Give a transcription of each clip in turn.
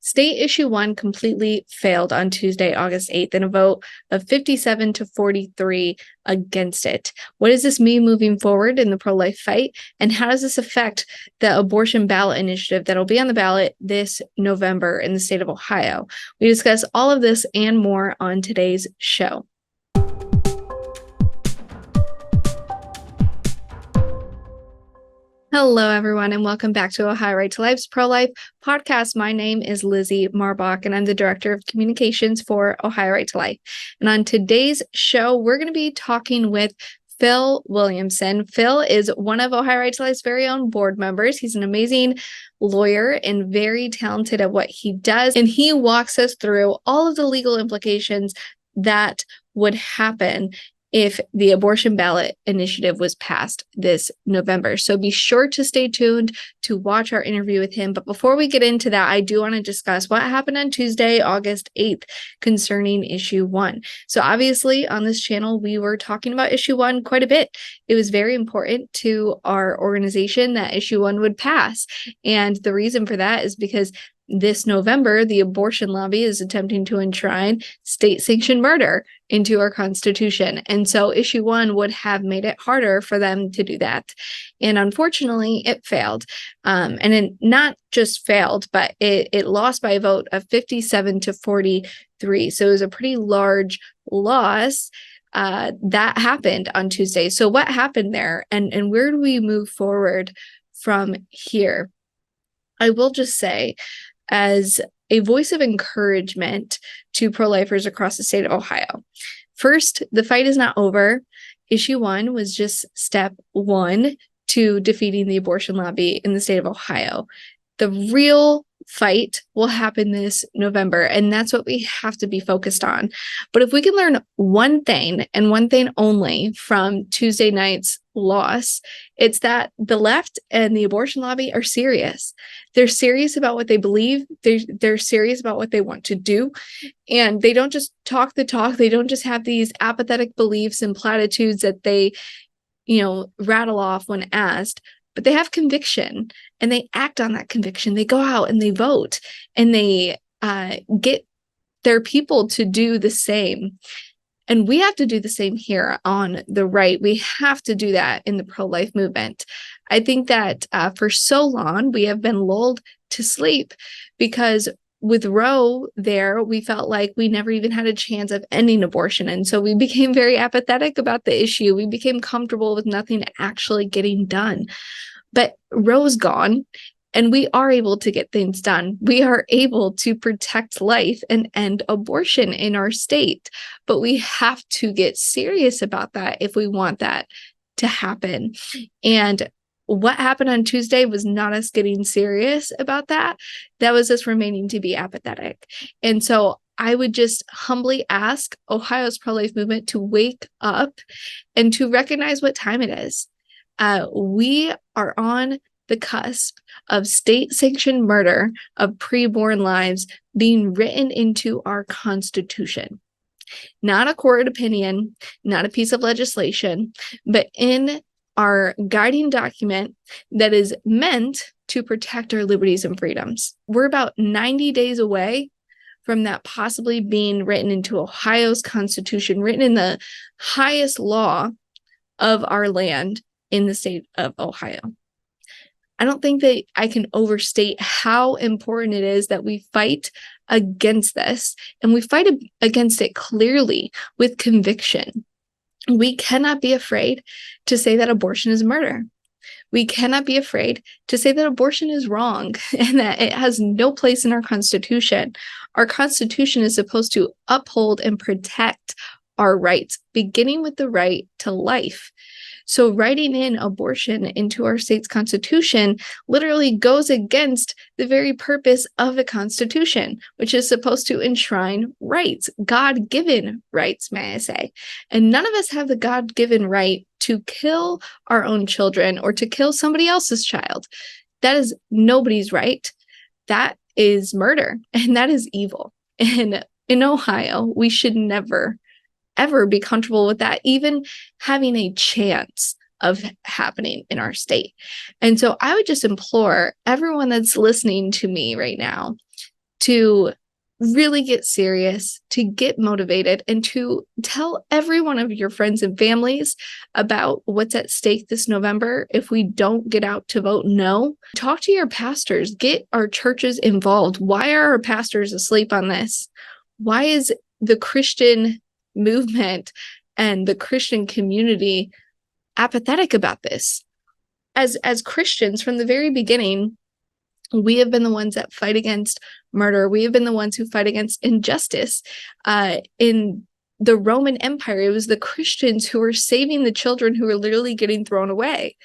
State issue 1 completely failed on Tuesday, August 8th, in a vote of 57 to 43 against it. What does this mean moving forward in the pro-life fight? And how does this affect the Abortion Ballot Initiative that'll be on the ballot this November in the state of Ohio? We discuss all of this and more on today's show. Hello, everyone, and welcome back to Ohio Right to Life's Pro-Life podcast. My name is Lizzie Marbach, and I'm the Director of Communications for Ohio Right to Life. And on today's show, we're going to be talking with Phil Williamson. Phil is one of Ohio Right to Life's very own board members. He's an amazing lawyer and very talented at what he does. And he walks us through all of the legal implications that would happen if the Abortion Ballot Initiative was passed this November. So be sure to stay tuned to watch our interview with him. But before we get into that, I do want to discuss what happened on Tuesday, August 8th, concerning issue 1. So obviously on this channel, we were talking about issue 1 quite a bit. It was very important to our organization that issue 1 would pass. And the reason for that is because this November, the abortion lobby is attempting to enshrine state-sanctioned murder into our Constitution. And so issue 1 would have made it harder for them to do that. And unfortunately, it failed. And it not just failed, but it lost by a vote of 57 to 43. So it was a pretty large loss that happened on Tuesday. So what happened there, and where do we move forward from here? I will just say, as a voice of encouragement to pro-lifers across the state of Ohio. First, the fight is not over. Issue 1 was just step 1 to defeating the abortion lobby in the state of Ohio. The real fight will happen this November, and that's what we have to be focused on. But if we can learn one thing, and one thing only, from Tuesday night's loss, it's that the left and the abortion lobby are serious. They're serious about what they believe. They're serious about what they want to do. And they don't just talk the talk. They don't just have these apathetic beliefs and platitudes that they, rattle off when asked. But they have conviction, and they act on that conviction. They go out and they vote, and they get their people to do the same. And we have to do the same here on the right. We have to do that in the pro-life movement. I think that for so long, we have been lulled to sleep because with Roe there, we felt like we never even had a chance of ending abortion. And so we became very apathetic about the issue. We became comfortable with nothing actually getting done. But Roe's gone, and we are able to get things done. We are able to protect life and end abortion in our state. But we have to get serious about that if we want that to happen. And what happened on Tuesday was not us getting serious about that. That was us remaining to be apathetic. And so I would just humbly ask Ohio's pro-life movement to wake up and to recognize what time it is. We are on the cusp of state-sanctioned murder of preborn lives being written into our Constitution. Not a court opinion, not a piece of legislation, but in our guiding document that is meant to protect our liberties and freedoms. We're about 90 days away from that possibly being written into Ohio's Constitution, written in the highest law of our land in the state of Ohio. I don't think that I can overstate how important it is that we fight against this, and we fight against it clearly with conviction. We cannot be afraid to say that abortion is murder. We cannot be afraid to say that abortion is wrong and that it has no place in our Constitution. Our Constitution is supposed to uphold and protect our rights, beginning with the right to life. So writing in abortion into our state's Constitution literally goes against the very purpose of the Constitution, which is supposed to enshrine rights, God-given rights, may I say. And none of us have the God-given right to kill our own children or to kill somebody else's child. That is nobody's right. That is murder, and that is evil. And in Ohio, we should never ever be comfortable with that, even having a chance of happening in our state. And so I would just implore everyone that's listening to me right now to really get serious, to get motivated, and to tell every one of your friends and families about what's at stake this November if we don't get out to vote no. Talk to your pastors, get our churches involved. Why are our pastors asleep on this? Why is the Christian movement and the Christian community apathetic about this? As Christians, from the very beginning, we have been the ones that fight against murder. We have been the ones who fight against injustice. In the Roman Empire, it was the Christians who were saving the children who were literally getting thrown away.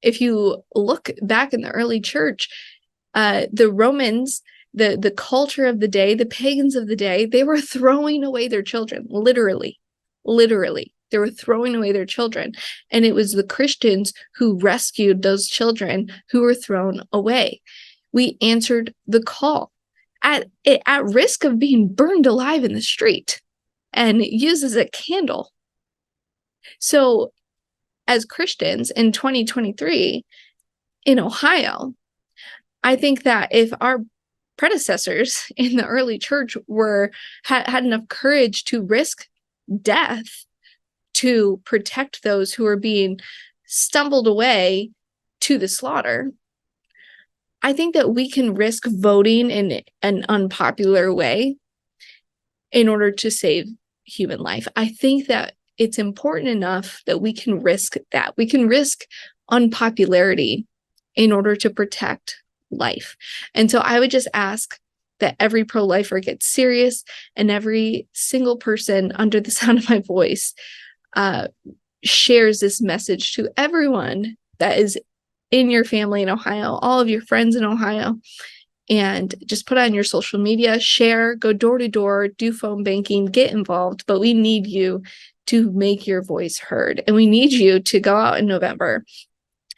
If you look back in the early church, the Romans, the culture of the day, the pagans of the day, they were throwing away their children, literally. They were throwing away their children. And it was the Christians who rescued those children who were thrown away. We answered the call at risk of being burned alive in the street and used as a candle. So as Christians in 2023 in Ohio, I think that if our predecessors in the early church had enough courage to risk death to protect those who are being stumbled away to the slaughter, I think that we can risk voting in an unpopular way in order to save human life. I think that it's important enough that we can risk that. We can risk unpopularity in order to protect life. And so I would just ask that every pro-lifer gets serious, and every single person under the sound of my voice shares this message to everyone that is in your family in Ohio, all of your friends in Ohio, and just put on your social media, share, go door to door, do phone banking, get involved. But we need you to make your voice heard, and we need you to go out in November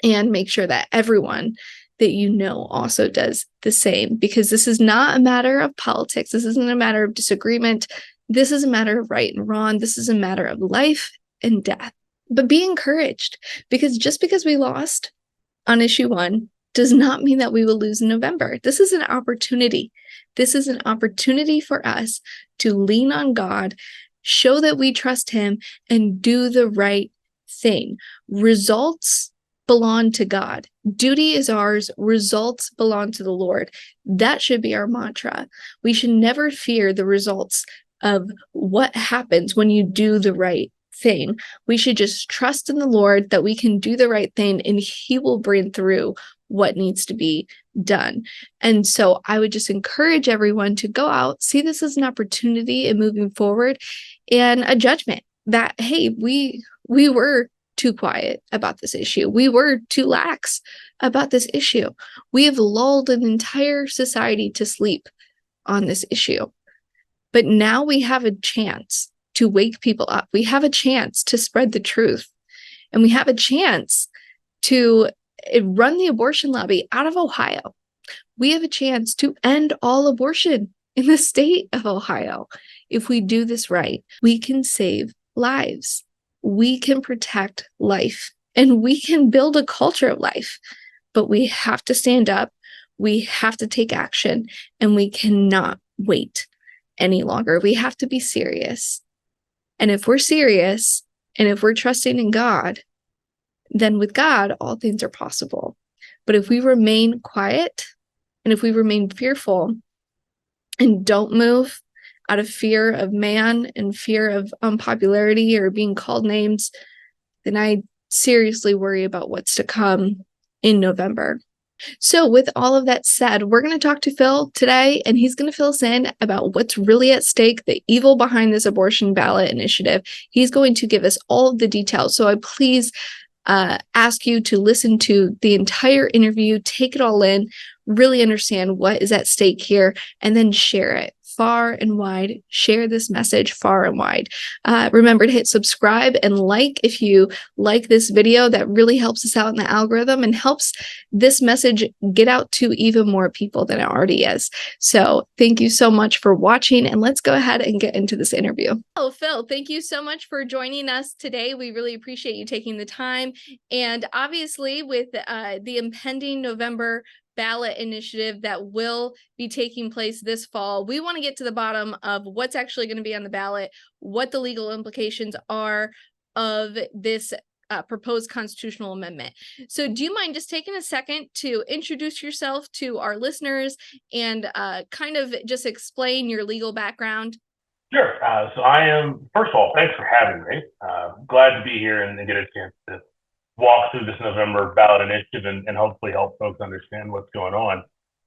and make sure that everyone that you know also does the same, because this is not a matter of politics. This isn't a matter of disagreement. This is a matter of right and wrong. This is a matter of life and death. But be encouraged, because just because we lost on issue 1 does not mean that we will lose in November. This is an opportunity. This is an opportunity for us to lean on God, show that we trust Him, and do the right thing. Results belong to God. Duty is ours. Results belong to the Lord. That should be our mantra. We should never fear the results of what happens when you do the right thing. We should just trust in the Lord that we can do the right thing, and He will bring through what needs to be done. And so I would just encourage everyone to go out, see this as an opportunity in moving forward, and a judgment that, hey, we were too quiet about this issue. We were too lax about this issue. We have lulled an entire society to sleep on this issue. But now we have a chance to wake people up. We have a chance to spread the truth. And we have a chance to run the abortion lobby out of Ohio. We have a chance to end all abortion in the state of Ohio. If we do this right, we can save lives. We can protect life, and we can build a culture of life. But we have to stand up. We have to take action, and we cannot wait any longer. We have to be serious. And if we're serious, and if we're trusting in God, then with God, all things are possible. But if we remain quiet, and if we remain fearful and don't move out of fear of man and fear of unpopularity or being called names, then I seriously worry about what's to come in November. So with all of that said, we're going to talk to Phil today, and he's going to fill us in about what's really at stake, the evil behind this abortion ballot initiative. He's going to give us all of the details. So I please ask you to listen to the entire interview, take it all in, really understand what is at stake here, and then share it far and wide. Share this message far and wide. Remember to hit subscribe and like if you like this video. That really helps us out in the algorithm and helps this message get out to even more people than it already is. So thank you so much for watching, and let's go ahead and get into this interview. Oh, Phil, thank you so much for joining us today. We really appreciate you taking the time. And obviously with the impending November ballot initiative that will be taking place this fall. We want to get to the bottom of what's actually going to be on the ballot, what the legal implications are of this proposed constitutional amendment. So do you mind just taking a second to introduce yourself to our listeners and kind of just explain your legal background? Sure. So I am, first of all, thanks for having me. Glad to be here and get a chance to walk through this November ballot initiative and hopefully help folks understand what's going on.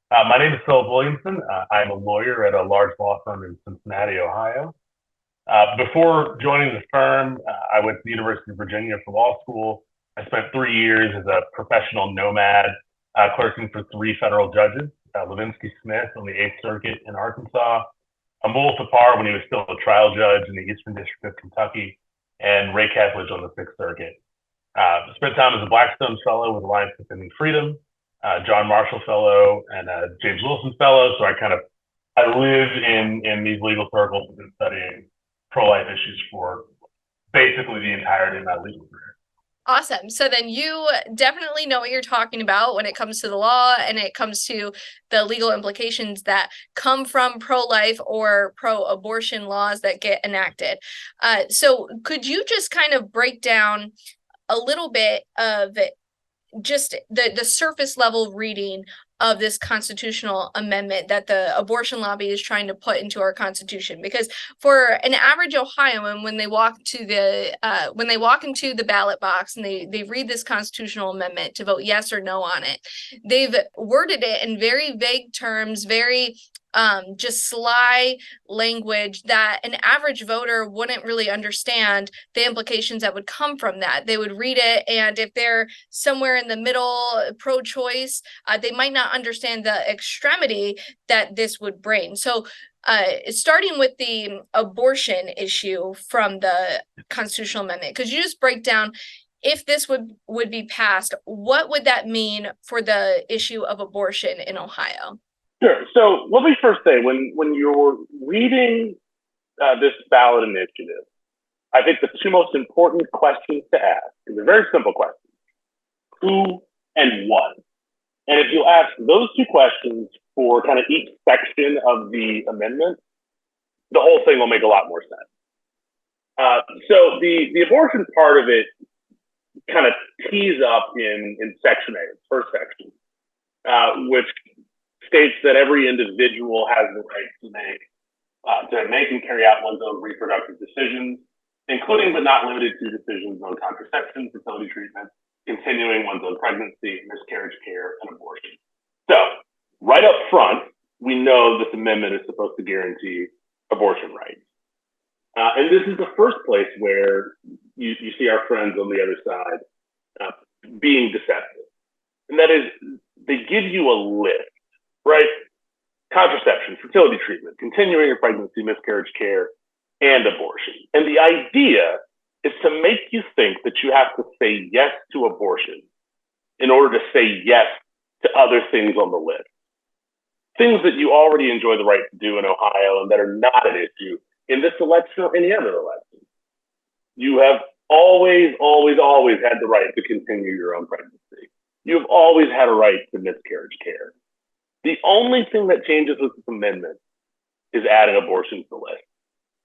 My name is Philip Williamson. I'm a lawyer at a large law firm in Cincinnati, Ohio. Before joining the firm, I went to the University of Virginia for law school. I spent 3 years as a professional nomad, clerking for 3 federal judges, Levinsky Smith on the 8th Circuit in Arkansas, Amul Thapar when he was still a trial judge in the Eastern District of Kentucky, and Ray Kethledge on the 6th Circuit. Spent time as a Blackstone Fellow with Alliance Defending Freedom, John Marshall Fellow, and James Wilson Fellow. So I lived in these legal circles and been studying pro-life issues for basically the entirety of my legal career. Awesome. So then you definitely know what you're talking about when it comes to the law and it comes to the legal implications that come from pro-life or pro-abortion laws that get enacted. So could you just kind of break down a little bit of just the surface level reading of this constitutional amendment that the abortion lobby is trying to put into our Constitution? Because for an average Ohioan, when they walk into the ballot box and they read this constitutional amendment to vote yes or no on it, they've worded it in very vague terms, very just sly language that an average voter wouldn't really understand the implications that would come from that. They would read it, and if they're somewhere in the middle, pro-choice, they might not understand the extremity that this would bring. So starting with the abortion issue from the constitutional amendment, could you just break down, if this would be passed, what would that mean for the issue of abortion in Ohio? Sure. So let me first say, when you're reading this ballot initiative, I think the 2 most important questions to ask, and they're very simple questions: who and what? And if you ask those 2 questions for kind of each section of the amendment, the whole thing will make a lot more sense. So the abortion part of it kind of tees up in Section 8, first section, which states that every individual has the right to make and carry out one's own reproductive decisions, including but not limited to decisions on contraception, fertility treatment, continuing one's own pregnancy, miscarriage care, and abortion. So right up front, we know this amendment is supposed to guarantee abortion rights. And this is the first place where you see our friends on the other side being deceptive. And that is, they give you a list, right? Contraception, fertility treatment, continuing your pregnancy, miscarriage care, and abortion. And the idea is to make you think that you have to say yes to abortion in order to say yes to other things on the list. Things that you already enjoy the right to do in Ohio and that are not an issue in this election or any other election. You have always, always, always had the right to continue your own pregnancy. You've always had a right to miscarriage care. The only thing that changes with this amendment is adding abortion to the list.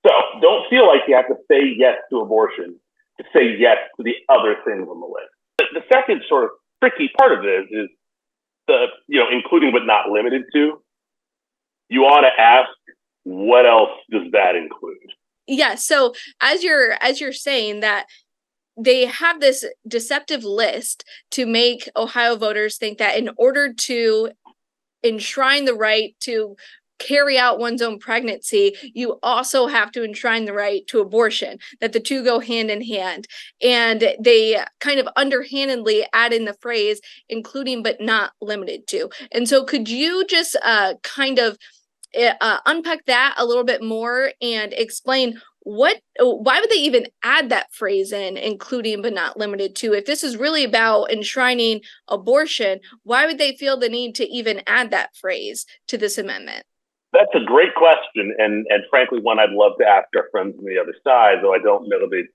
So don't feel like you have to say yes to abortion to say yes to the other things on the list. The second sort of tricky part of this is including but not limited to. You ought to ask, what else does that include? Yeah. So as you're saying that they have this deceptive list to make Ohio voters think that in order to enshrine the right to carry out one's own pregnancy, you also have to enshrine the right to abortion, that the 2 go hand in hand. And they kind of underhandedly add in the phrase, including but not limited to. And so could you just kind of unpack that a little bit more and explain why would they even add that phrase in, including but not limited to? If this is really about enshrining abortion, why would they feel the need to even add that phrase to this amendment? That's a great question, and frankly, one I'd love to ask our friends on the other side, though I don't know that they'd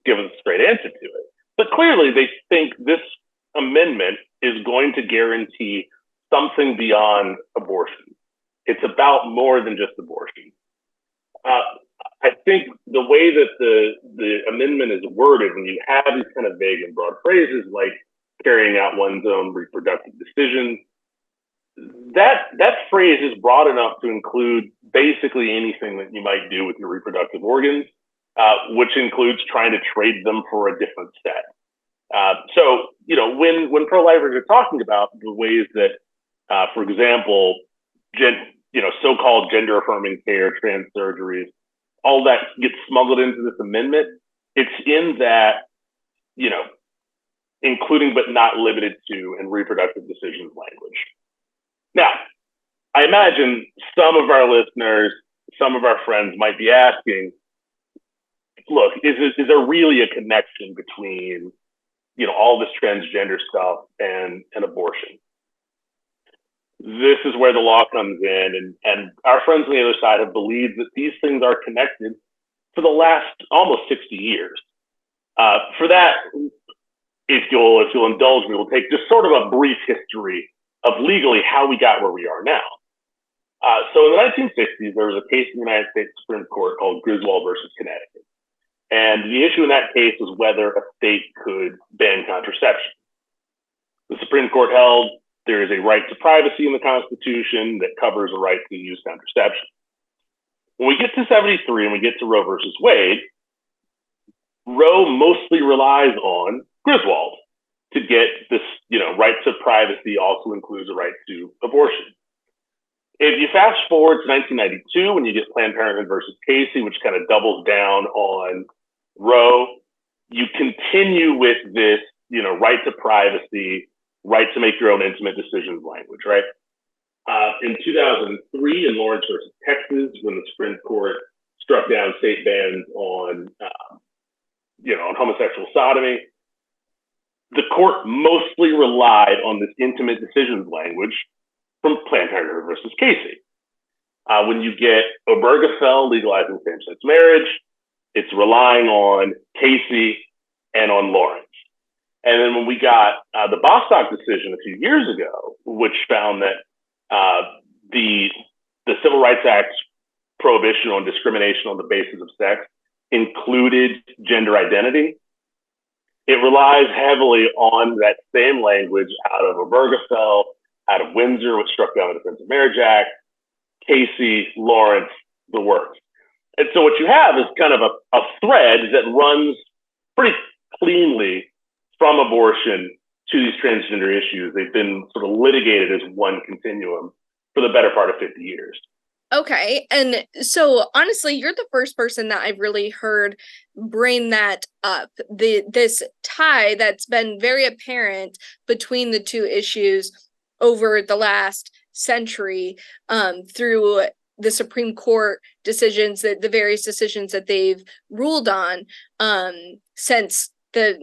give us a straight answer to it. But clearly, they think this amendment is going to guarantee something beyond abortion. It's about more than just abortion. I think the way that the amendment is worded, when you have these kind of vague and broad phrases like carrying out one's own reproductive decisions, that phrase is broad enough to include basically anything that you might do with your reproductive organs, which includes trying to trade them for a different set. So, when pro-lifers are talking about the ways that, for example, so-called gender-affirming care, trans surgeries, all that gets smuggled into this amendment, it's in that, including but not limited to and reproductive decisions language. Now, I imagine some of our listeners, some of our friends might be asking, look, is there really a connection between, all this transgender stuff and abortion? This is where the law comes in, and our friends on the other side have believed that these things are connected for the last almost 60 years. For that, if you'll indulge me, we'll take just sort of a brief history of legally how we got where we are now. So in the 1960s, there was a case in the United States Supreme Court called Griswold versus Connecticut. And the issue in that case was whether a state could ban contraception. The Supreme Court held there is a right to privacy in the Constitution that covers a right to use contraception. When we get to 73 and we get to Roe versus Wade, Roe mostly relies on Griswold to get this, right to privacy also includes a right to abortion. If you fast forward to 1992, when you get Planned Parenthood versus Casey, which kind of doubles down on Roe, you continue with this, right to privacy, right to make your own intimate decisions language, right? In 2003, in Lawrence versus Texas, when the Supreme Court struck down state bans on, on homosexual sodomy, the court mostly relied on this intimate decisions language from Planned Parenthood versus Casey. When you get Obergefell legalizing same-sex marriage, it's relying on Casey and on Lawrence. And then when we got the Bostock decision a few years ago, which found that the Civil Rights Act's prohibition on discrimination on the basis of sex included gender identity, it relies heavily on that same language out of Obergefell, out of Windsor, which struck down the Defense of Marriage Act, Casey, Lawrence, the works. And so what you have is kind of a thread that runs pretty cleanly from abortion to these transgender issues. They've been sort of litigated as one continuum for the better part of 50 years. Okay. And so honestly, you're the first person that I've really heard bring that up. This tie that's been very apparent between the two issues over the last century, through the Supreme Court decisions, that the various decisions that they've ruled on, since the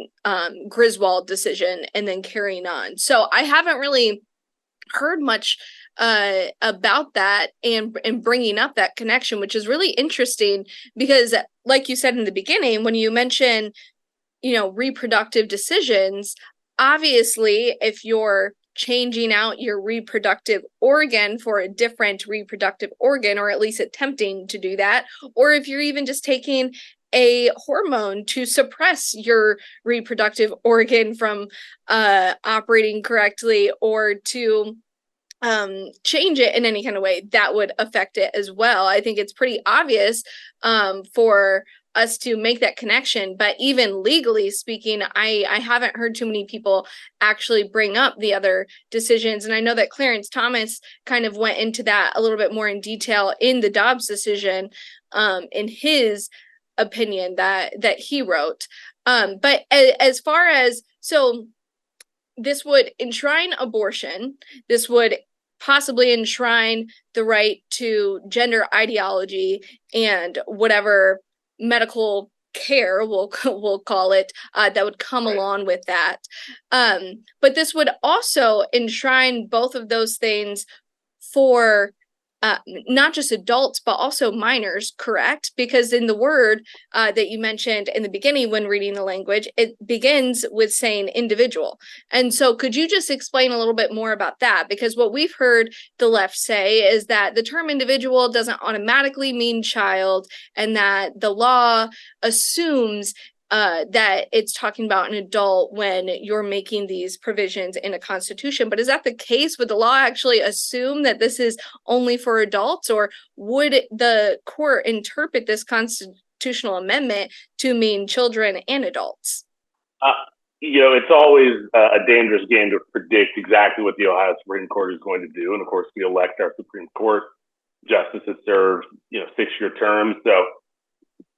Griswold decision and then carrying on. So I haven't really heard much about that and bringing up that connection, which is really interesting because, like you said in the beginning, when you mention, reproductive decisions, obviously, if you're changing out your reproductive organ for a different reproductive organ, or at least attempting to do that, or if you're even just taking a hormone to suppress your reproductive organ from operating correctly, or to change it in any kind of way, that would affect it as well. I think it's pretty obvious for us to make that connection, but even legally speaking, I haven't heard too many people actually bring up the other decisions. And I know that Clarence Thomas kind of went into that a little bit more in detail in the Dobbs decision, in his opinion that he wrote. But as far as, so this would enshrine abortion, this would possibly enshrine the right to gender ideology and whatever medical care, we'll call it, that would come along with that. But this would also enshrine both of those things for not just adults, but also minors, correct? Because in the word that you mentioned in the beginning when reading the language, it begins with saying individual. And so could you just explain a little bit more about that? Because what we've heard the left say is that the term individual doesn't automatically mean child, and that the law assumes that it's talking about an adult when you're making these provisions in a constitution. But is that the case? Would the law actually assume that this is only for adults, or would the court interpret this constitutional amendment to mean children and adults? It's always a dangerous game to predict exactly what the Ohio Supreme Court is going to do. And of course, we elect our Supreme Court justices serve, 6-year terms. So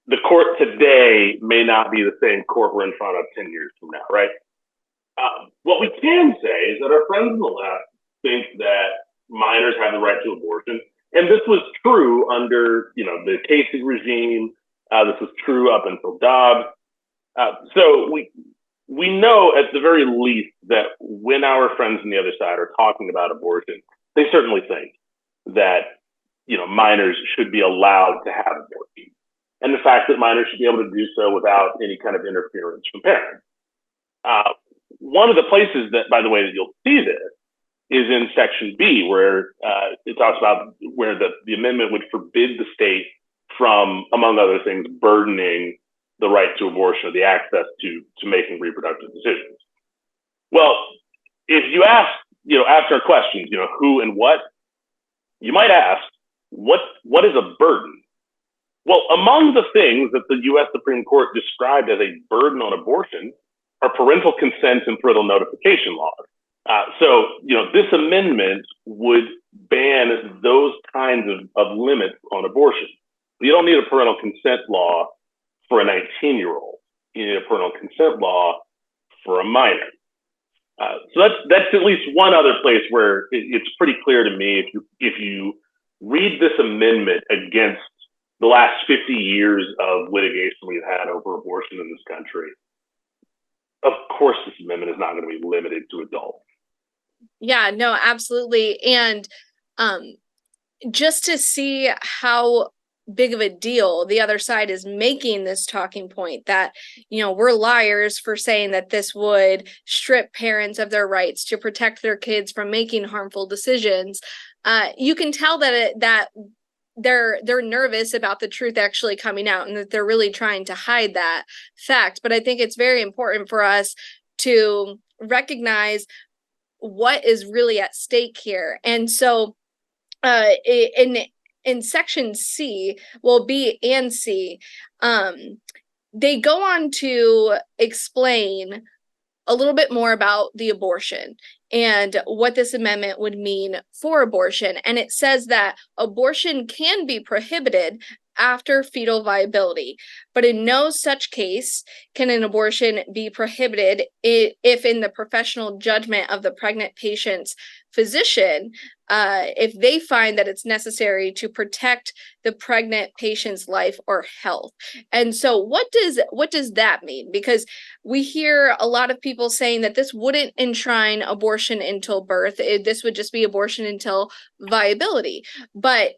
the court today may not be the same court we're in front of 10 years from now, right? What we can say is that our friends on the left think that minors have the right to abortion. And this was true under, the Casey regime. This was true up until Dobbs. So we know at the very least that when our friends on the other side are talking about abortion, they certainly think that, minors should be allowed to have abortion. And the fact that minors should be able to do so without any kind of interference from parents. One of the places that, by the way, that you'll see this is in Section B, where it talks about where the amendment would forbid the state from, among other things, burdening the right to abortion or the access to making reproductive decisions. Well, if you ask, after questions, who and what, you might ask, what is a burden? Well, among the things that the U.S. Supreme Court described as a burden on abortion are parental consent and parental notification laws. So, this amendment would ban those kinds of limits on abortion. You don't need a parental consent law for a 19-year-old. You need a parental consent law for a minor. So that's at least one other place where it's pretty clear to me if you read this amendment against the last 50 years of litigation we've had over abortion in this country, of course, this amendment is not going to be limited to adults. Yeah, no, absolutely. And just to see how big of a deal the other side is making this talking point that, we're liars for saying that this would strip parents of their rights to protect their kids from making harmful decisions. You can tell that they're nervous about the truth actually coming out, and that they're really trying to hide that fact. But I think it's very important for us to recognize what is really at stake here. And so in Section C, well, B and C, they go on to explain a little bit more about the abortion and what this amendment would mean for abortion. And it says that abortion can be prohibited after fetal viability, but in no such case can an abortion be prohibited if in the professional judgment of the pregnant patient's physician, if they find that it's necessary to protect the pregnant patient's life or health. And so what does that mean? Because we hear a lot of people saying that this wouldn't enshrine abortion until birth. This would just be abortion until viability. But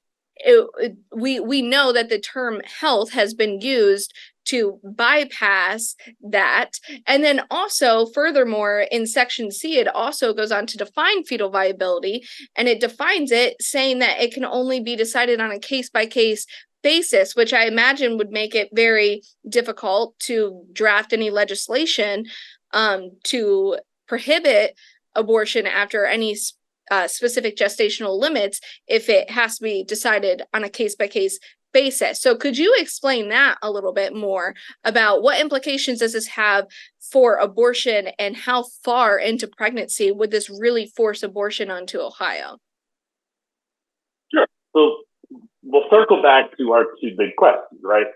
we know that the term health has been used to bypass that. And then also, furthermore, in Section C, it also goes on to define fetal viability, and it defines it saying that it can only be decided on a case-by-case basis, which I imagine would make it very difficult to draft any legislation to prohibit abortion after any specific gestational limits if it has to be decided on a case-by-case basis. So could you explain that a little bit more about what implications does this have for abortion, and how far into pregnancy would this really force abortion onto Ohio? Sure. So we'll circle back to our two big questions, right?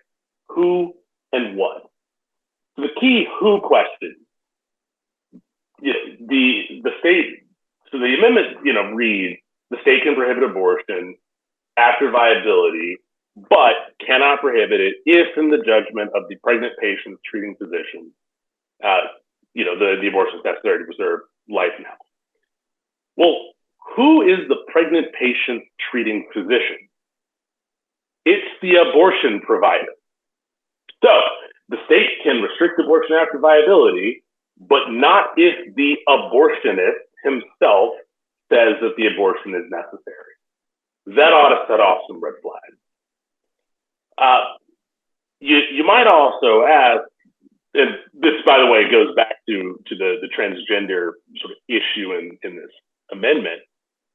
Who and what? So the key who question, the state. So the amendment, reads, the state can prohibit abortion after viability, but cannot prohibit it if, in the judgment of the pregnant patient's treating physician, the abortion is necessary to preserve life and health. Well, Who is the pregnant patient's treating physician? It's the abortion provider. So the state can restrict abortion after viability, but not if the abortionist himself says that the abortion is necessary. That ought to set off some red flags. You might also ask, and this, by the way, goes back to the transgender sort of issue in this amendment.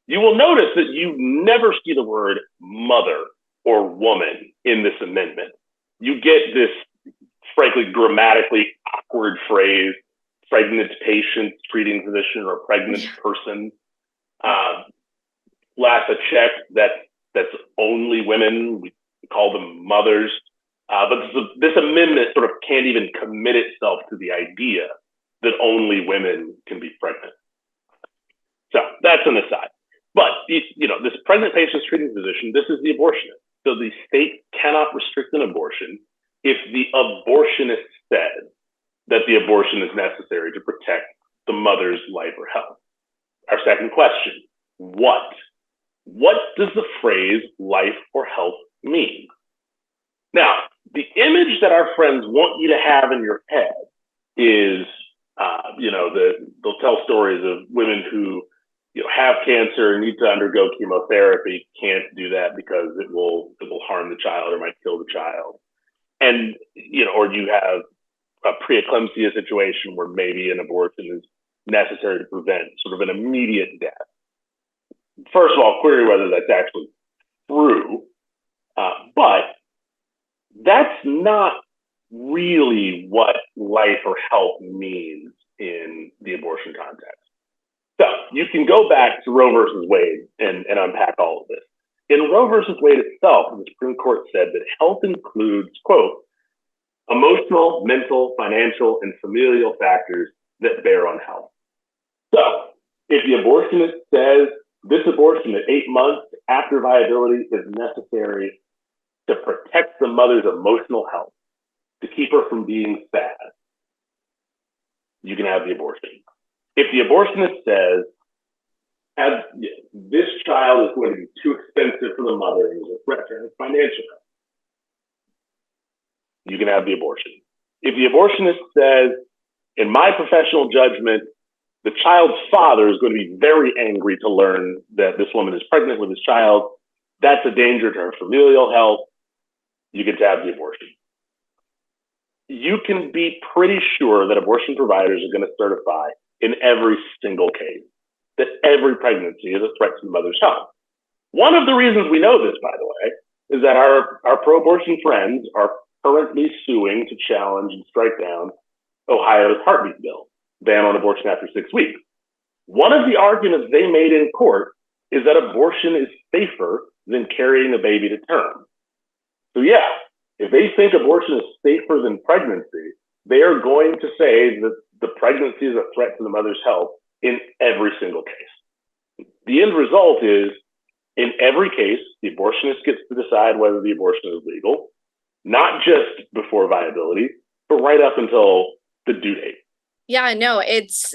You will notice that you never see the word mother or woman in this amendment. You get this, frankly, grammatically awkward phrase, pregnant patient, treating physician, or pregnant person. Last I checked, that's only women. We call them mothers. But this amendment sort of can't even commit itself to the idea that only women can be pregnant. So that's an aside. But, this pregnant patient's treating physician, this is the abortionist. So the state cannot restrict an abortion if the abortionist says that the abortion is necessary to protect the mother's life or health. Our second question, what? What does the phrase life or health mean? Now, the image that our friends want you to have in your head is, they'll tell stories of women who, have cancer and need to undergo chemotherapy, can't do that because it will harm the child or might kill the child. And, or you have a preeclampsia situation where maybe an abortion is necessary to prevent sort of an immediate death. First of all, query whether that's actually true, but that's not really what life or health means in the abortion context. So you can go back to Roe versus Wade and unpack all of this. In Roe versus Wade itself, the Supreme Court said that health includes, quote, emotional, mental, financial, and familial factors that bear on health. So if the abortionist says this abortion at 8 months after viability is necessary to protect the mother's emotional health, to keep her from being sad, you can have the abortion. If the abortionist says, this child is going to be too expensive for the mother and is a threat to her financial health, you can have the abortion. If the abortionist says, in my professional judgment, the child's father is going to be very angry to learn that this woman is pregnant with his child, that's a danger to her familial health, you get to have the abortion. You can be pretty sure that abortion providers are going to certify in every single case that every pregnancy is a threat to the mother's health. One of the reasons we know this, by the way, is that our pro-abortion friends are currently suing to challenge and strike down Ohio's heartbeat bill, ban on abortion after 6 weeks. One of the arguments they made in court is that abortion is safer than carrying a baby to term. So yeah, if they think abortion is safer than pregnancy, they are going to say that the pregnancy is a threat to the mother's health in every single case. The end result is, in every case, the abortionist gets to decide whether the abortion is legal, not just before viability, but right up until the due date. Yeah, no, it's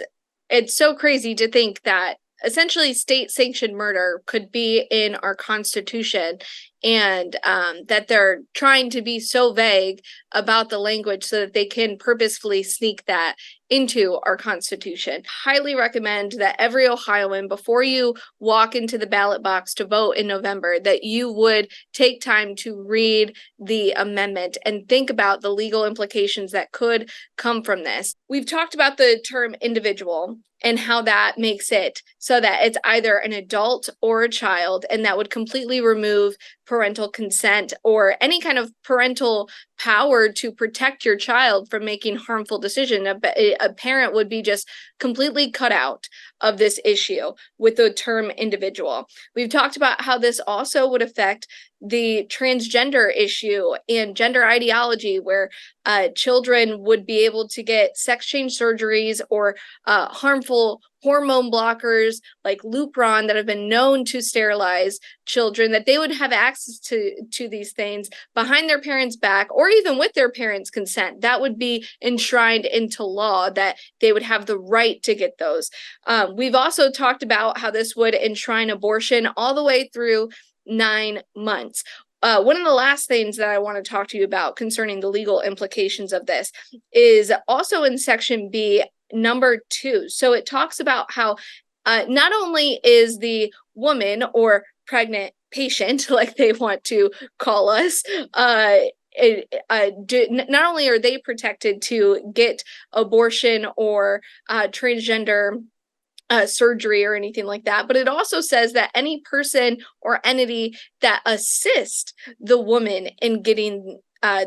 so crazy to think that essentially state-sanctioned murder could be in our Constitution, and that they're trying to be so vague about the language so that they can purposefully sneak that into our Constitution. Highly recommend that every Ohioan, before you walk into the ballot box to vote in November, that you would take time to read the amendment and think about the legal implications that could come from this. We've talked about the term individual and how that makes it so that it's either an adult or a child, and that would completely remove parental consent or any kind of parental power to protect your child from making harmful decisions. A parent would be just completely cut out of this issue with the term individual. We've talked about how this also would affect the transgender issue and gender ideology, where children would be able to get sex change surgeries or harmful hormone blockers like Lupron that have been known to sterilize children, that they would have access to these things behind their parents' back or even with their parents' consent. That would be enshrined into law, that they would have the right to get those. We've also talked about how this would enshrine abortion all the way through 9 months. One of the last things that I want to talk to you about concerning the legal implications of this is also in Section B, number 2. So it talks about how not only is the woman or pregnant patient, like they want to call us, not only are they protected to get abortion or transgender surgery or anything like that, but it also says that any person or entity that assist the woman in getting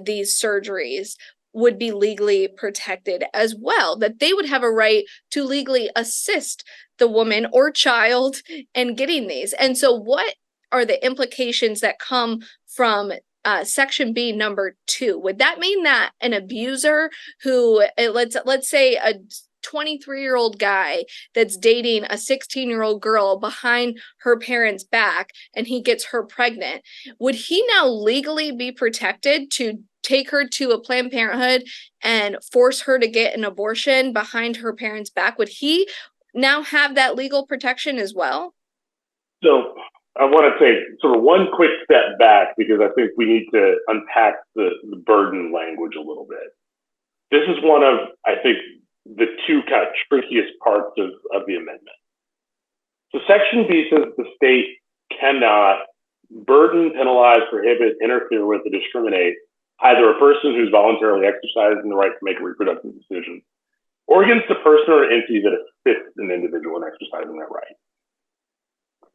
these surgeries would be legally protected as well, that they would have a right to legally assist the woman or child in getting these. And so what are the implications that come from Section B, number 2? Would that mean that an abuser who, let's say a 23-year-old guy that's dating a 16-year-old girl behind her parents' back and he gets her pregnant, would he now legally be protected to take her to a Planned Parenthood and force her to get an abortion behind her parents' back? Would he now have that legal protection as well? So I want to take sort of one quick step back, because I think we need to unpack the burden language a little bit. This is one of, I think, the two kind of trickiest parts of the amendment. So Section B says the state cannot burden, penalize, prohibit, interfere with, or discriminate either a person who's voluntarily exercising the right to make a reproductive decision or against a person or entity that assists an individual in exercising that right.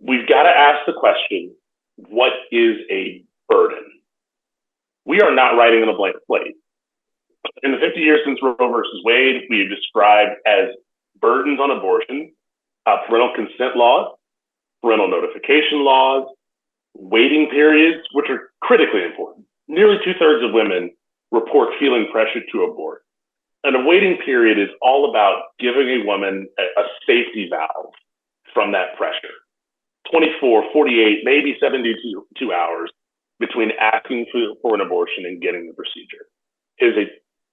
We've got to ask the question, what is a burden? We are not writing on a blank slate. In the 50 years since Roe versus Wade, we have described as burdens on abortion, parental consent laws, parental notification laws, waiting periods, which are critically important. Nearly 2/3 of women report feeling pressured to abort. And a waiting period is all about giving a woman a safety valve from that pressure. 24, 48, maybe 72 hours between asking for an abortion and getting the procedure.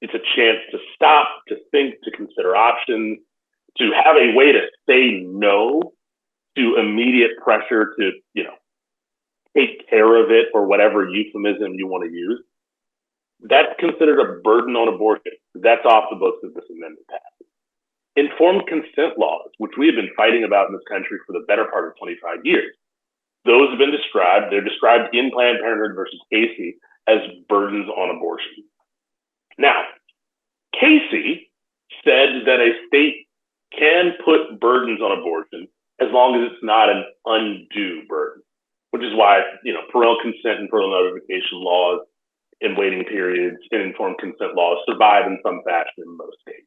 It's a chance to stop, to think, to consider options, to have a way to say no to immediate pressure to, take care of it, or whatever euphemism you want to use. That's considered a burden on abortion. That's off the books if this amendment passes. Informed consent laws, which we have been fighting about in this country for the better part of 25 years. Those have been described. They're described in Planned Parenthood versus Casey as burdens on abortion. Now, Casey said that a state can put burdens on abortion as long as it's not an undue burden, which is why, parental consent and parental notification laws and waiting periods and informed consent laws survive in some fashion in most states.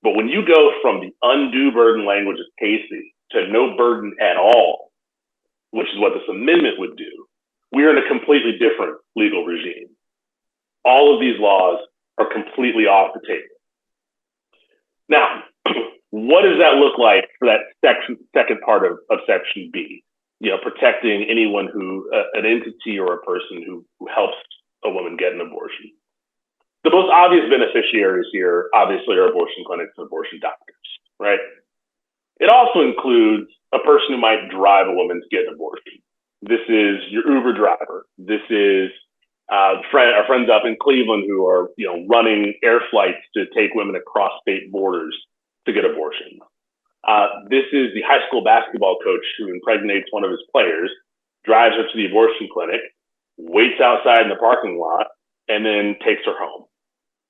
But when you go from the undue burden language of Casey to no burden at all, which is what this amendment would do, we're in a completely different legal regime. All of these laws are completely off the table. Now, what does that look like for that second part of Section B? Protecting anyone who, an entity or a person who helps a woman get an abortion. The most obvious beneficiaries here, obviously, are abortion clinics and abortion doctors, right? It also includes a person who might drive a woman to get an abortion. This is your Uber driver. This is our friends up in Cleveland who are, running air flights to take women across state borders to get abortions. This is the high school basketball coach who impregnates one of his players, drives her to the abortion clinic, waits outside in the parking lot, and then takes her home.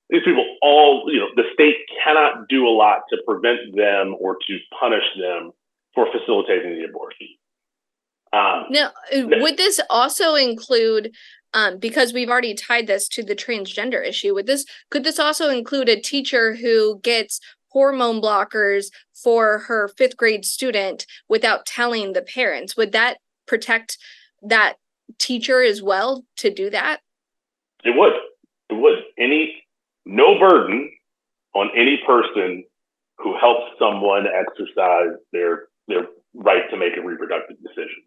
These people all, the state cannot do a lot to prevent them or to punish them for facilitating the abortion. Now, would this also include, because we've already tied this to the transgender issue, could this also include a teacher who gets hormone blockers for her 5th grade student without telling the parents? Would that protect that teacher as well to do that? It would. No burden on any person who helps someone exercise their right to make a reproductive decision.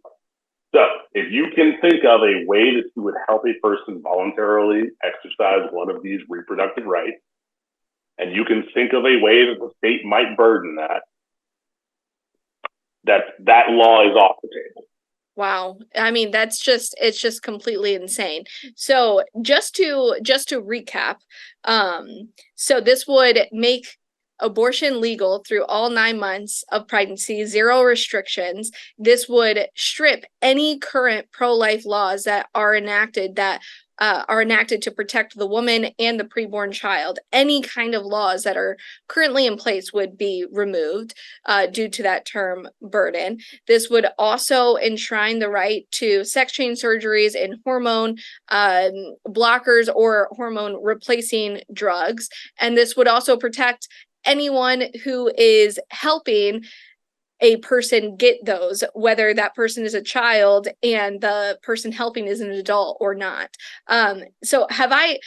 So if you can think of a way that you would help a person voluntarily exercise one of these reproductive rights, and you can think of a way that the state might burden that law is off the table. Wow. I mean, it's just completely insane. So just to recap, so this would make abortion legal through all 9 months of pregnancy, 0 restrictions. This would strip any current pro-life laws that are enacted to protect the woman and the preborn child. Any kind of laws that are currently in place would be removed due to that term burden. This would also enshrine the right to sex change surgeries and hormone blockers or hormone replacing drugs. And this would also protect anyone who is helping a person get those, whether that person is a child and the person helping is an adult or not. So have I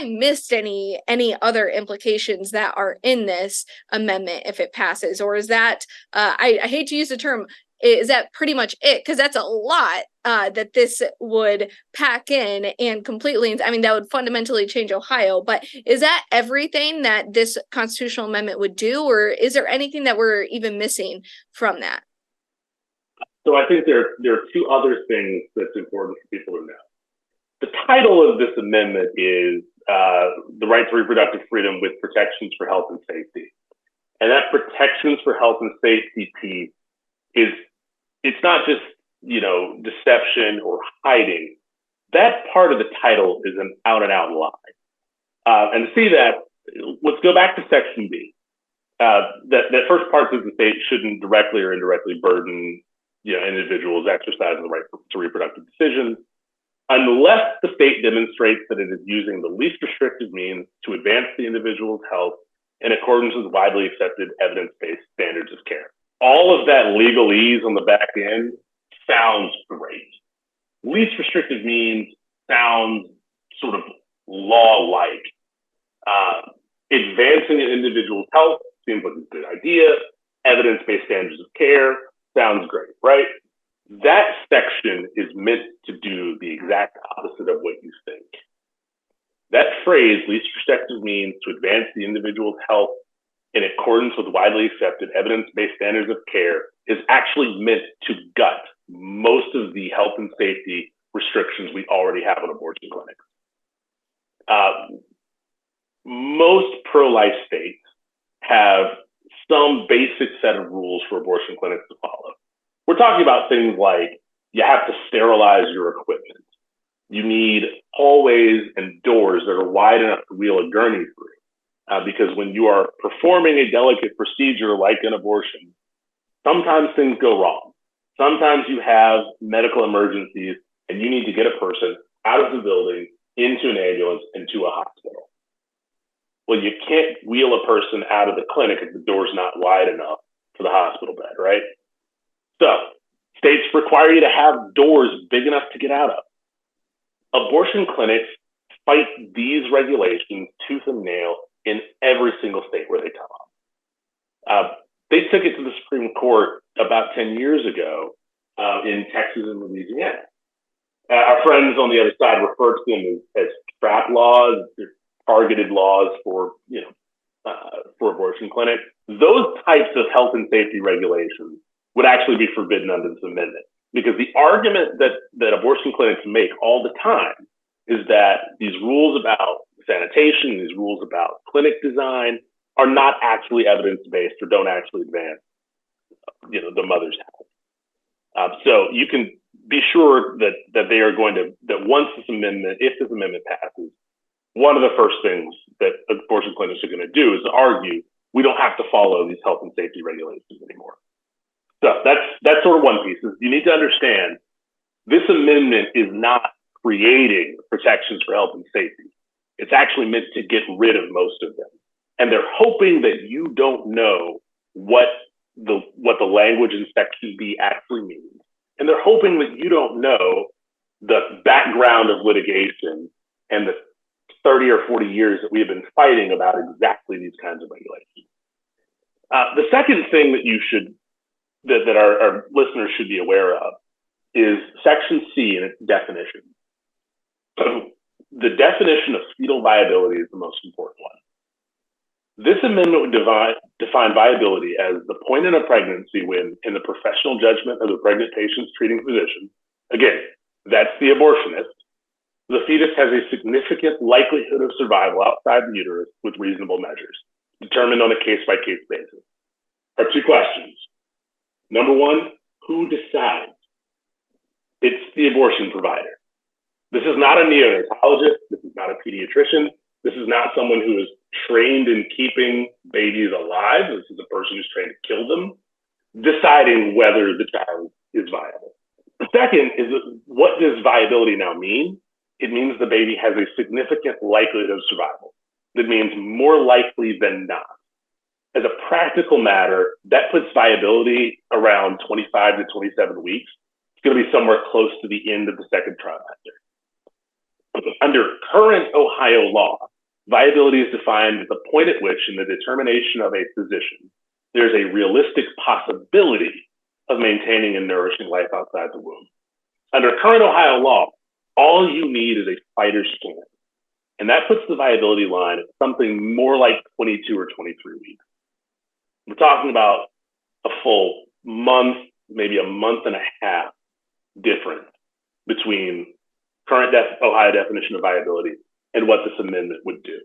missed any other implications that are in this amendment if it passes, or is that I hate to use the term, is that pretty much it? Because that's a lot that this would pack in and completely, I mean, that would fundamentally change Ohio. But is that everything that this constitutional amendment would do, or is there anything that we're even missing from that? So I think there are 2 other things that's important for people to know. The title of this amendment is the right to reproductive freedom with protections for health and safety. And that protections for health and safety piece it's not just, deception or hiding. That part of the title is an out and out lie. And to see that, let's go back to Section B. That first part says the state shouldn't directly or indirectly burden, individuals exercising the right to reproductive decisions unless the state demonstrates that it is using the least restrictive means to advance the individual's health in accordance with widely accepted evidence-based standards of care. All of that legalese on the back end sounds great. Least restrictive means sounds sort of law-like. Advancing an individual's health seems like a good idea. Evidence-based standards of care sounds great, right? That section is meant to do the exact opposite of what you think. That phrase, least restrictive means to advance the individual's health in accordance with widely accepted evidence-based standards of care, is actually meant to gut most of the health and safety restrictions we already have on abortion clinics. Most pro-life states have some basic set of rules for abortion clinics to follow. We're talking about things like you have to sterilize your equipment. You need hallways and doors that are wide enough to wheel a gurney through. Because when you are performing a delicate procedure like an abortion, sometimes things go wrong. Sometimes you have medical emergencies and you need to get a person out of the building, into an ambulance, and to a hospital. Well, you can't wheel a person out of the clinic if the door's not wide enough for the hospital bed, right? So states require you to have doors big enough to get out of. Abortion clinics fight these regulations tooth and nail in every single state where they come up. They took it to the Supreme Court about 10 years ago in Texas and Louisiana. Our friends on the other side refer to them as trap laws, targeted laws for abortion clinics. Those types of health and safety regulations would actually be forbidden under this amendment, because the argument that abortion clinics make all the time is that these rules about sanitation, these rules about clinic design are not actually evidence-based or don't actually advance, the mother's health. So you can be sure that they are going to, that once if this amendment passes, one of the first things that abortion clinics are going to do is argue we don't have to follow these health and safety regulations anymore. So that's sort of one piece. You need to understand this amendment is not creating protections for health and safety. It's actually meant to get rid of most of them. And they're hoping that you don't know what the language in Section B actually means. And they're hoping that you don't know the background of litigation and the 30 or 40 years that we have been fighting about exactly these kinds of regulations. The second thing that our listeners should be aware of is Section C and its definition. So the definition of fetal viability is the most important one. This amendment would define viability as the point in a pregnancy when, in the professional judgment of the pregnant patient's treating physician, again, that's the abortionist, the fetus has a significant likelihood of survival outside the uterus with reasonable measures, determined on a case-by-case basis. Our two questions. Number one, who decides? It's the abortion provider. This is not a neonatologist. This is not a pediatrician. This is not someone who is trained in keeping babies alive. This is a person who's trained to kill them, deciding whether the child is viable. The second is, what does viability now mean? It means the baby has a significant likelihood of survival. That means more likely than not. As a practical matter, that puts viability around 25 to 27 weeks. It's going to be somewhere close to the end of the second trimester. Under current Ohio law, viability is defined as the point at which, in the determination of a physician, there's a realistic possibility of maintaining and nourishing life outside the womb. Under current Ohio law, all you need is a fighter's chance. And that puts the viability line at something more like 22 or 23 weeks. We're talking about a full month, maybe a month and a half difference between current Ohio definition of viability and what this amendment would do.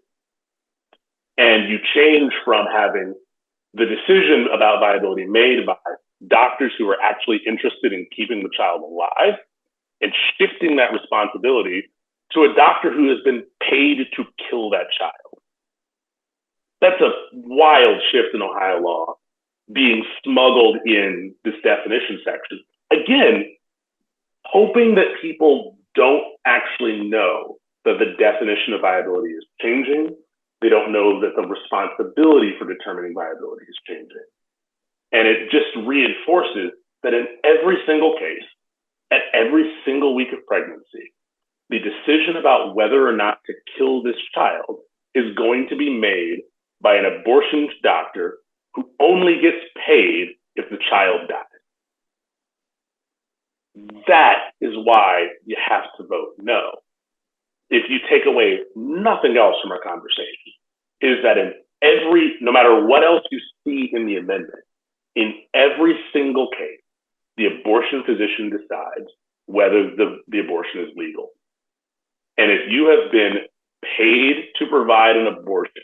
And you change from having the decision about viability made by doctors who are actually interested in keeping the child alive and shifting that responsibility to a doctor who has been paid to kill that child. That's a wild shift in Ohio law being smuggled in this definition section. Again, hoping that people don't actually know that the definition of viability is changing. They don't know that the responsibility for determining viability is changing. And it just reinforces that in every single case, at every single week of pregnancy, the decision about whether or not to kill this child is going to be made by an abortion doctor who only gets paid if the child dies. That is why you have to vote no. If you take away nothing else from our conversation, is that no matter what else you see in the amendment, in every single case, the abortion physician decides whether the abortion is legal. And if you have been paid to provide an abortion,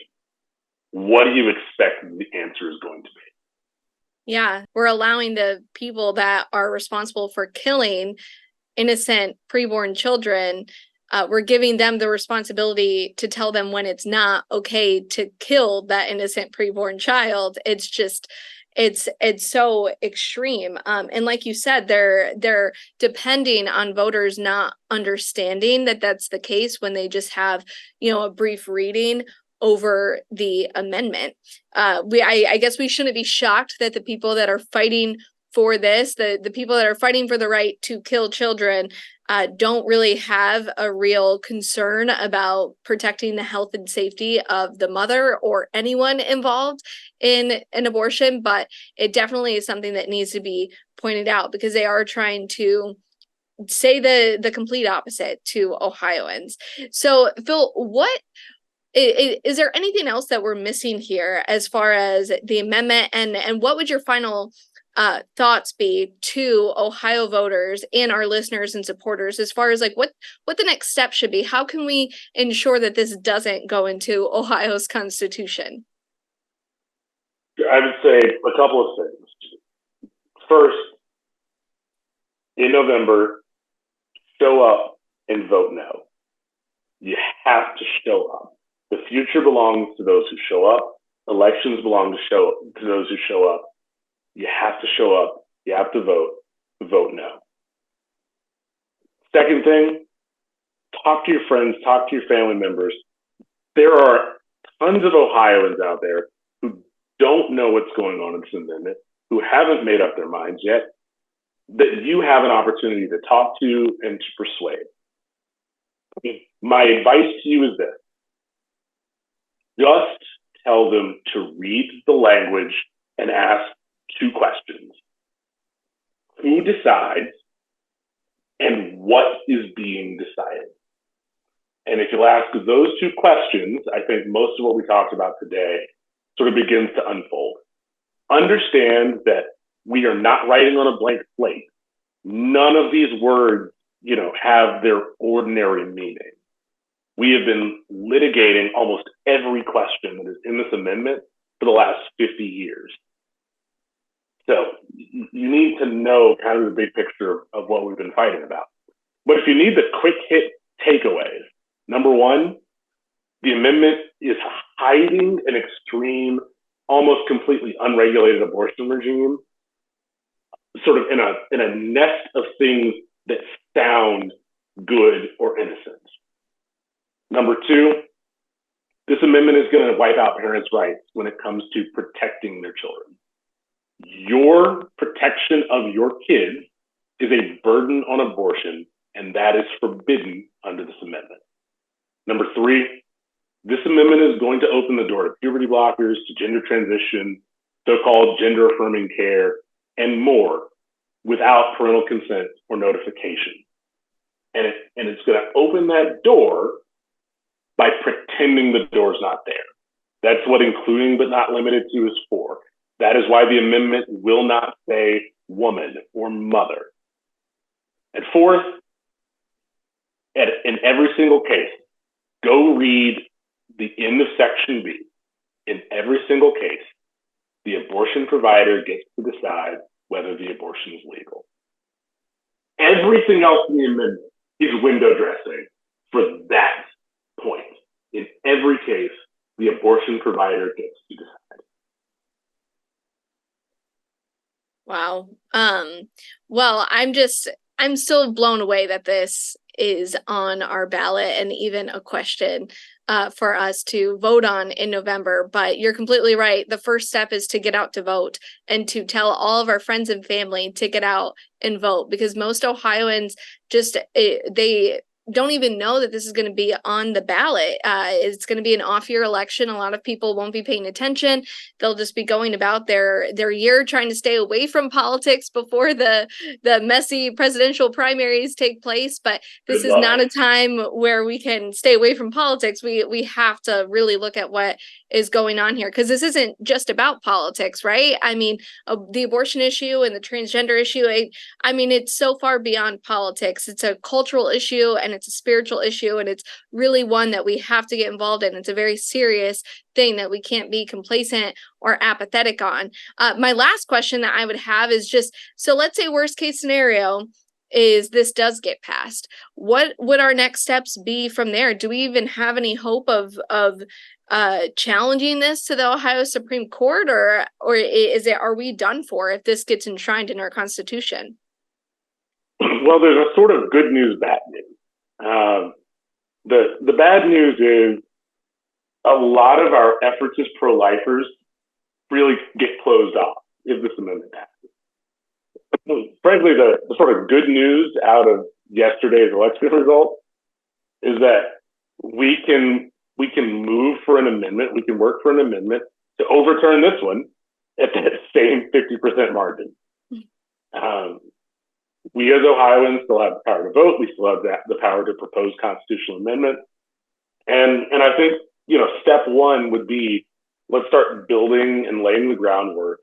what do you expect the answer is going to be? Yeah, we're allowing the people that are responsible for killing innocent preborn children, we're giving them the responsibility to tell them when it's not okay to kill that innocent preborn child. It's just, it's so extreme. And like you said, they're depending on voters not understanding that that's the case when they just have, a brief reading over the amendment. I guess we shouldn't be shocked that the people that are fighting for this, the people that are fighting for the right to kill children, don't really have a real concern about protecting the health and safety of the mother or anyone involved in an abortion. But it definitely is something that needs to be pointed out, because they are trying to say the complete opposite to Ohioans. So, Phil, is there anything else that we're missing here as far as the amendment, and what would your final thoughts be to Ohio voters and our listeners and supporters as far as what the next step should be? How can we ensure that this doesn't go into Ohio's constitution? I would say a couple of things. First, in November, show up and vote no. You have to show up. The future belongs to those who show up. Elections belong to those who show up. You have to show up. You have to vote. Vote no. Second thing, talk to your friends, talk to your family members. There are tons of Ohioans out there who don't know what's going on in this amendment, who haven't made up their minds yet, that you have an opportunity to talk to and to persuade. My advice to you is this. Just tell them to read the language and ask two questions. Who decides and what is being decided? And if you'll ask those two questions, I think most of what we talked about today sort of begins to unfold. Understand that we are not writing on a blank slate. None of these words, have their ordinary meaning. We have been litigating almost every question that is in this amendment for the last 50 years. So you need to know kind of the big picture of what we've been fighting about. But if you need the quick hit takeaways, number one, the amendment is hiding an extreme, almost completely unregulated abortion regime, sort of in a nest of things that sound good or innocent. Number two, this amendment is going to wipe out parents' rights when it comes to protecting their children. Your protection of your kids is a burden on abortion, and that is forbidden under this amendment. Number three, this amendment is going to open the door to puberty blockers, to gender transition, so-called gender-affirming care, and more without parental consent or notification. And it's going to open that door by pretending the door's not there. That's what including but not limited to is for. That is why the amendment will not say woman or mother. And fourth, in every single case, go read the end of Section B. In every single case, the abortion provider gets to decide whether the abortion is legal. Everything else in the amendment is window dressing for that point. In every case, the abortion provider gets to decide. Wow. Well, I'm still blown away that this is on our ballot and even a question for us to vote on in November. But you're completely right. The first step is to get out to vote and to tell all of our friends and family to get out and vote, because most Ohioans they don't even know that this is going to be on the ballot. It's going to be an off-year election. A lot of people won't be paying attention. They'll just be going about their year trying to stay away from politics before the messy presidential primaries take place. But this is not a time where we can stay away from politics. We have to really look at what is going on here, because this isn't just about politics, right? I mean, the abortion issue and the transgender issue, I mean, it's so far beyond politics. It's a cultural issue and it's a spiritual issue, and it's really one that we have to get involved in. It's a very serious thing that we can't be complacent or apathetic on. My last question that I would have is just, so let's say worst case scenario is this does get passed. What would our next steps be from there? Do we even have any hope of challenging this to the Ohio Supreme Court, or are we done for if this gets enshrined in our Constitution? Well, there's a sort of good news, bad news. The bad news is a lot of our efforts as pro-lifers really get closed off if this amendment passes. Frankly, the sort of good news out of yesterday's election result is that we can move for an amendment. We can work for an amendment to overturn this one at that same 50% margin. We as Ohioans still have the power to vote. We still have the power to propose constitutional amendments. And I think, step one would be, let's start building and laying the groundwork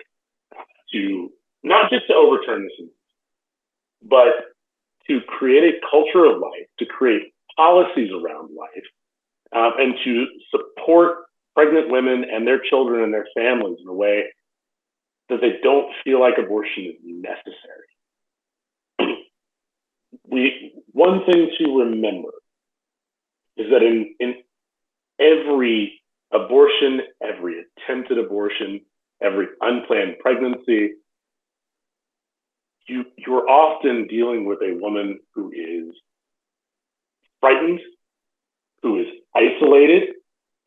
to not just to overturn this, but to create a culture of life, to create policies around life, and to support pregnant women and their children and their families in a way that they don't feel like abortion is necessary. One thing to remember is that in every abortion, every attempted abortion, every unplanned pregnancy, you're often dealing with a woman who is frightened, who is isolated,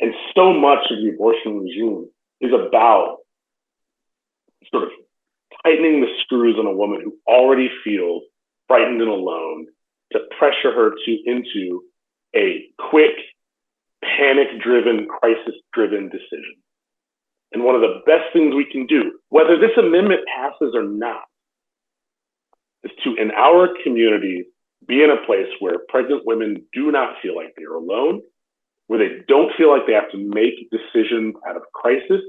and so much of the abortion regime is about sort of tightening the screws on a woman who already feels frightened and alone, to pressure her into a quick, panic-driven, crisis-driven decision. And one of the best things we can do, whether this amendment passes or not, is to, in our communities, be in a place where pregnant women do not feel like they're alone, where they don't feel like they have to make decisions out of crisis,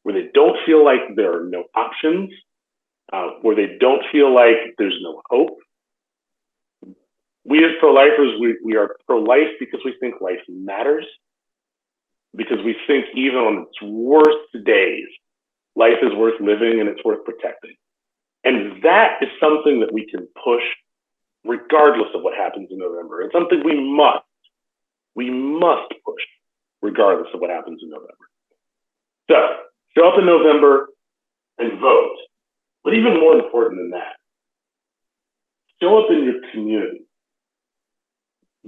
where they don't feel like there are no options, where they don't feel like there's no hope. We as pro-lifers, we are pro-life because we think life matters, because we think even on its worst days, life is worth living and it's worth protecting. And that is something that we can push regardless of what happens in November. It's something we must push regardless of what happens in November. So show up in November and vote. But even more important than that, show up in your community.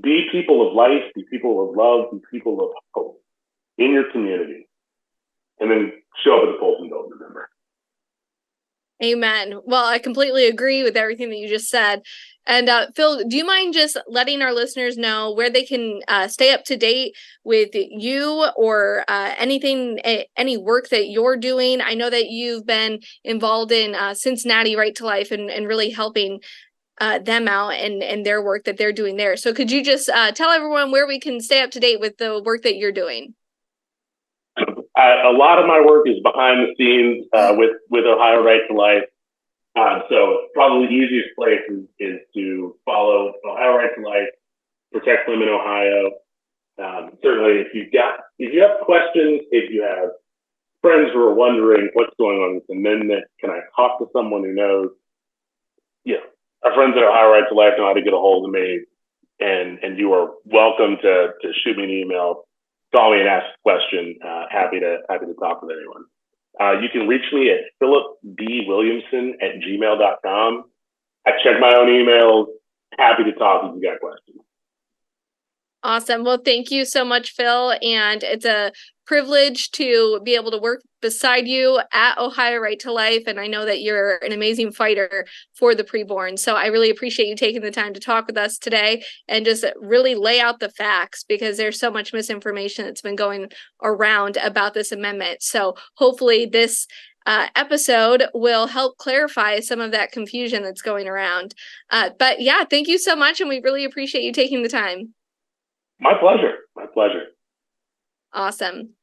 Be people of life, be people of love, be people of hope in your community. And then show up at the polls and vote in November. Amen. Well, I completely agree with everything that you just said. And Phil, do you mind just letting our listeners know where they can stay up to date with you or anything, any work that you're doing? I know that you've been involved in Cincinnati Right to Life and really helping them out and their work that they're doing there. So could you just tell everyone where we can stay up to date with the work that you're doing? A lot of my work is behind the scenes with Ohio Right to Life. So probably the easiest place is to follow Ohio Right to Life, Protect Women Ohio. Certainly, if you have questions, if you have friends who are wondering what's going on with this amendment, can I talk to someone who knows? Yeah, our friends at Ohio Right to Life know how to get a hold of me, and you are welcome to shoot me an email, call me and ask a question. Happy to talk with anyone. You can reach me at philipbwilliamson@gmail.com. I check my own emails. Happy to talk if you got questions. Awesome. Well, thank you so much, Phil. And it's a privilege to be able to work beside you at Ohio Right to Life. And I know that you're an amazing fighter for the preborn. So I really appreciate you taking the time to talk with us today and just really lay out the facts, because there's so much misinformation that's been going around about this amendment. So hopefully this episode will help clarify some of that confusion that's going around. But yeah, thank you so much. And we really appreciate you taking the time. My pleasure. My pleasure. Awesome.